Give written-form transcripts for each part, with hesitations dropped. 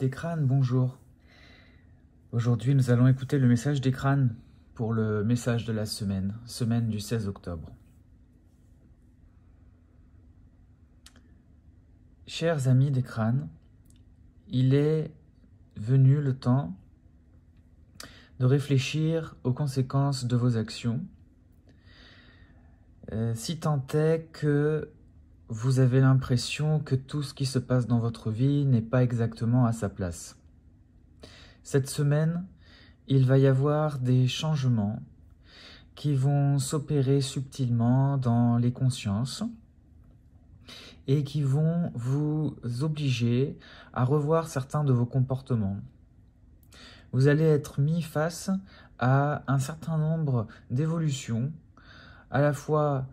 des crânes, bonjour. Aujourd'hui, nous allons écouter le message des crânes pour le message de la semaine du 16 octobre. Chers amis des crânes, il est venu le temps de réfléchir aux conséquences de vos actions, si tant est que vous avez l'impression que tout ce qui se passe dans votre vie n'est pas exactement à sa place. Cette semaine, il va y avoir des changements qui vont s'opérer subtilement dans les consciences et qui vont vous obliger à revoir certains de vos comportements. Vous allez être mis face à un certain nombre d'évolutions, à la fois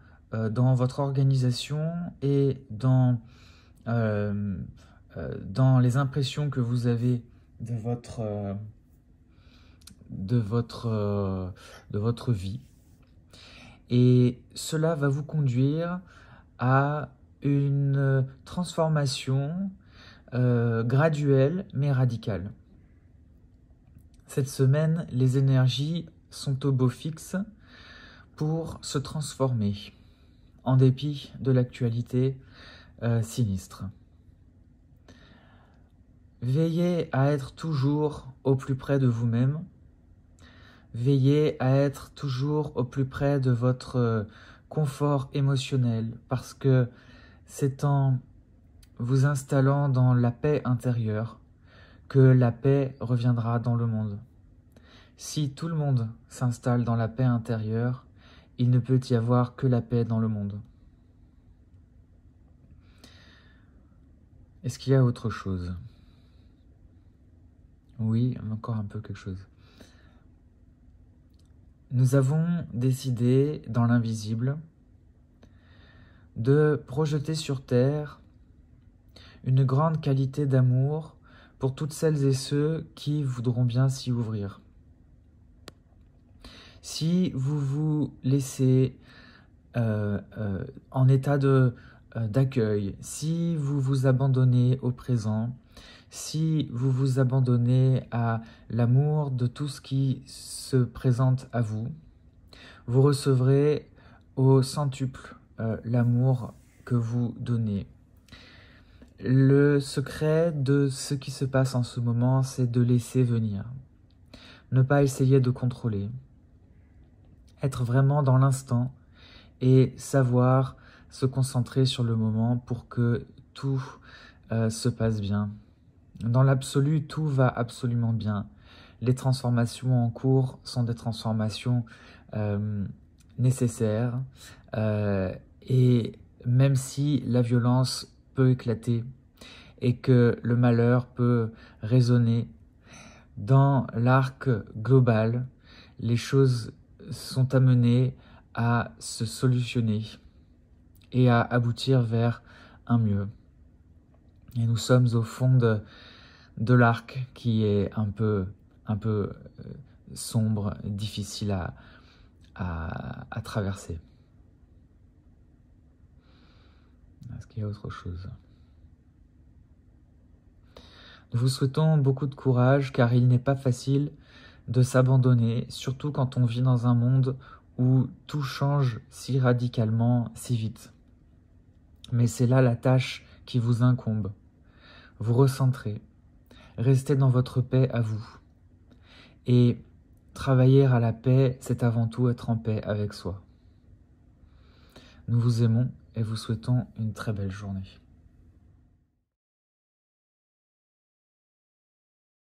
dans votre organisation et dans les impressions que vous avez de votre vie. Et cela va vous conduire à une transformation graduelle mais radicale. Cette semaine, les énergies sont au beau fixe pour se transformer, en dépit de l'actualité sinistre. Veillez à être toujours au plus près de vous-même. Veillez à être toujours au plus près de votre confort émotionnel, parce que c'est en vous installant dans la paix intérieure que la paix reviendra dans le monde. Si tout le monde s'installe dans la paix intérieure, il ne peut y avoir que la paix dans le monde. Est-ce qu'il y a autre chose ? Oui, encore un peu quelque chose. Nous avons décidé, dans l'invisible, de projeter sur Terre une grande qualité d'amour pour toutes celles et ceux qui voudront bien s'y ouvrir. Si vous vous laissez en état d'accueil, si vous vous abandonnez au présent, si vous vous abandonnez à l'amour de tout ce qui se présente à vous, vous recevrez au centuple l'amour que vous donnez. Le secret de ce qui se passe en ce moment, c'est de laisser venir. Ne pas essayer de contrôler. Être vraiment dans l'instant et savoir se concentrer sur le moment pour que tout se passe bien. Dans l'absolu, tout va absolument bien. Les transformations en cours sont des transformations nécessaires et même si la violence peut éclater et que le malheur peut résonner, dans l'arc global, les choses sont amenées à se solutionner et à aboutir vers un mieux. Et nous sommes au fond de l'arc qui est un peu sombre, difficile à traverser. Est-ce qu'il y a autre chose ? Nous vous souhaitons beaucoup de courage, car il n'est pas facile de s'abandonner, surtout quand on vit dans un monde où tout change si radicalement, si vite. Mais c'est là la tâche qui vous incombe. Vous recentrer, restez dans votre paix à vous. Et travailler à la paix, c'est avant tout être en paix avec soi. Nous vous aimons et vous souhaitons une très belle journée.